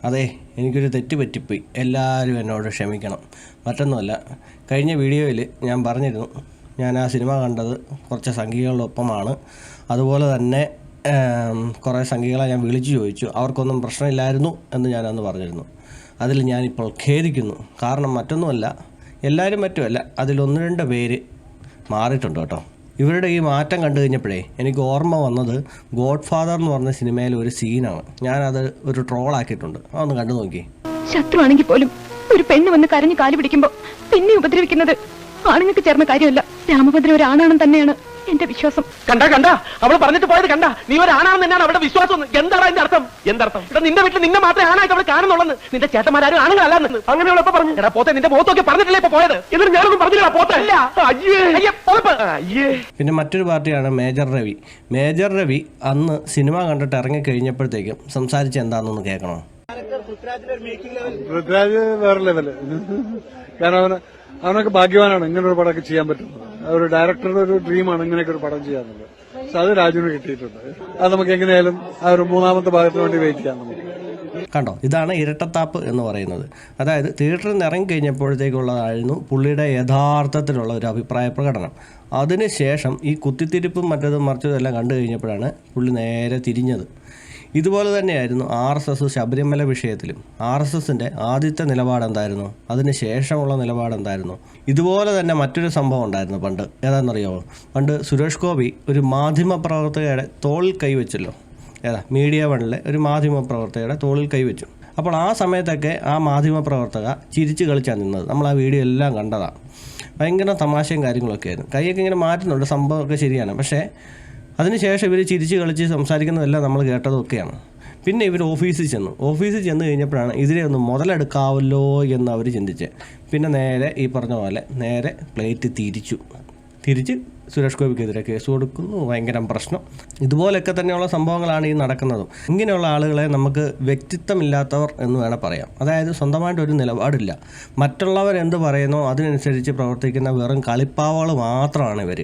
അതെ, എനിക്കൊരു തെറ്റ് പറ്റിപ്പോയി. എല്ലാവരും എന്നോട് ക്ഷമിക്കണം. മറ്റൊന്നുമല്ല, കഴിഞ്ഞ വീഡിയോയിൽ ഞാൻ പറഞ്ഞിരുന്നു, ഞാൻ ആ സിനിമ കണ്ടത് കുറച്ച് സംഘികളൊപ്പമാണ്. അതുപോലെ തന്നെ കുറേ സംഘികളെ ഞാൻ വിളിച്ചു ചോദിച്ചു, അവർക്കൊന്നും പ്രശ്നമില്ലായിരുന്നു എന്ന് ഞാനന്ന് പറഞ്ഞിരുന്നു. അതിൽ ഞാനിപ്പോൾ ഖേദിക്കുന്നു. കാരണം മറ്റൊന്നുമല്ല, എല്ലാവരും മറ്റുമല്ല, അതിലൊന്ന് രണ്ട് പേര് മാറിയിട്ടുണ്ട് കേട്ടോ. ഇവരുടെ ഈ മാറ്റം കണ്ടു കഴിഞ്ഞപ്പോഴേ എനിക്ക് ഓർമ്മ വന്നത് ഗോഡ് ഫാദർ എന്ന് പറഞ്ഞ സിനിമയിലെ ഒരു സീനാണ്. ഞാനത് ഒരു ട്രോളാക്കിയിട്ടുണ്ട്, അതൊന്ന് കണ്ടു നോക്കി. ശത്രുവാണെങ്കിൽ പോലും ഒരു പെണ്ണ് വന്ന് കരഞ്ഞു കാലു പിടിക്കുമ്പോ പിന്നെ ഉപദ്രവിക്കുന്നത് ആണുങ്ങൾക്ക് ചേർന്ന കാര്യമല്ല. രാമഭദ്രൻ ഒരു ആണാണെന്ന് തന്നെയാണ് എന്റെ വിശ്വാസം. കണ്ട അവള് പറഞ്ഞിട്ട് പോയത് കണ്ട, നീ ഒരു ആണാണെന്ന് തന്നെയാണ് അവിടെ വിശ്വാസം. എന്താണ് അതിന്റെ അർത്ഥം? എന്തർത്ഥം? ഇവിടെ നിന്റെ വീട്ടിൽ നിന്നെ മാത്രമേ ആണായിട്ട് അവള് കാണുന്നുള്ളൂ. നിന്റെ ചേട്ടന്മാരും ആണുങ്ങളല്ലെന്ന് അങ്ങനെയുള്ള പറഞ്ഞു. എടാ പോത്തെ, നിന്റെ മുഖത്തൊക്കെ പറഞ്ഞിട്ടില്ലേ ഇപ്പൊ പോയത്? എന്നിട്ട് ഞാനൊന്നും പറഞ്ഞില്ല പോത്തെ. പിന്നെ മറ്റൊരു പാർട്ടിയാണ് മേജർ രവി. മേജർ രവി അന്ന് സിനിമ കണ്ടിട്ട് ഇറങ്ങിക്കഴിഞ്ഞപ്പോഴത്തേക്കും സംസാരിച്ച് എന്താണെന്നൊന്ന് കേൾക്കണോ? പൃഥ്വിരാജ് വേറെ ലെവല്. കാരണം അവനൊക്കെ ഭാഗ്യവാനാണ് ഇങ്ങനെ ഒരു പടമൊക്കെ ചെയ്യാൻ പറ്റുന്നത്. ഒരു ഡയറക്ടറുടെ ഒരു ഡ്രീമാണ് ഇങ്ങനെയൊക്കെ ഒരു പടം ചെയ്യാന്നുള്ളത്. പക്ഷെ അത് രാജുവിന് കിട്ടിയിട്ടുണ്ട്. അത് നമുക്ക് എങ്ങനെയായാലും ആ ഒരു മൂന്നാമത്തെ ഭാഗത്തിന് വേണ്ടി വെയിറ്റ് ചെയ്യാം നമുക്ക്. കണ്ടോ, ഇതാണ് ഇരട്ടത്താപ്പ് എന്ന് പറയുന്നത്. അതായത് തിയേറ്ററിൽ നിന്ന് ഇറങ്ങിക്കഴിഞ്ഞപ്പോഴത്തേക്കുള്ളതായിരുന്നു പുള്ളിയുടെ യഥാർത്ഥത്തിലുള്ള ഒരു അഭിപ്രായ പ്രകടനം. അതിനുശേഷം ഈ കുത്തിത്തിരിപ്പും മറ്റതും മറിച്ചതും എല്ലാം കണ്ടു കഴിഞ്ഞപ്പോഴാണ് പുള്ളി നേരെ തിരിഞ്ഞത്. ഇതുപോലെ തന്നെയായിരുന്നു RSS ശബരിമല വിഷയത്തിലും. RSSൻ്റെ ആദ്യത്തെ നിലപാട് എന്തായിരുന്നു, അതിന് ശേഷമുള്ള നിലപാട് എന്തായിരുന്നു? ഇതുപോലെ തന്നെ മറ്റൊരു സംഭവം ഉണ്ടായിരുന്നു പണ്ട്. ഏതാണെന്നറിയാമോ? പണ്ട് സുരേഷ് ഗോപി ഒരു മാധ്യമപ്രവർത്തകയുടെ തോളിൽ കൈവച്ചല്ലോ. മീഡിയ വണ്ണിലെ ഒരു മാധ്യമപ്രവർത്തകയുടെ തോളിൽ കൈവച്ചു. അപ്പോൾ ആ സമയത്തൊക്കെ ആ മാധ്യമപ്രവർത്തക ചിരിച്ച് കളിച്ചാണ് നിന്നത്. നമ്മൾ ആ വീഡിയോ എല്ലാം കണ്ടതാണ്. ഭയങ്കര തമാശയും കാര്യങ്ങളൊക്കെ ആയിരുന്നു. കൈയൊക്കെ ഇങ്ങനെ മാറ്റുന്നുണ്ട്, സംഭവമൊക്കെ ശരിയാണ്. പക്ഷേ അതിനുശേഷം ഇവർ ചിരിച്ച് കളിച്ച് സംസാരിക്കുന്നതെല്ലാം നമ്മൾ കേട്ടതൊക്കെയാണ്. പിന്നെ ഇവർ ഓഫീസിൽ ചെന്ന് കഴിഞ്ഞപ്പോഴാണ് ഇതിനെ ഒന്ന് മുതലെടുക്കാവല്ലോ എന്ന് അവർ ചിന്തിച്ചത്. പിന്നെ നേരെ ഈ പറഞ്ഞ പോലെ നേരെ പ്ലേറ്റ് തിരിച്ച് സുരേഷ് ഗോപിക്കെതിരെ കേസ് കൊടുക്കുന്നു. ഭയങ്കര പ്രശ്നം. ഇതുപോലെയൊക്കെ തന്നെയുള്ള സംഭവങ്ങളാണ് ഈ നടക്കുന്നതും. ഇങ്ങനെയുള്ള ആളുകളെ നമുക്ക് വ്യക്തിത്വമില്ലാത്തവർ എന്ന് വേണം പറയാം. അതായത് സ്വന്തമായിട്ടൊരു നിലപാടില്ല, മറ്റുള്ളവർ എന്ത് പറയുന്നോ അതിനനുസരിച്ച് പ്രവർത്തിക്കുന്ന വെറും കളിപ്പാവകൾ മാത്രമാണ് ഇവർ.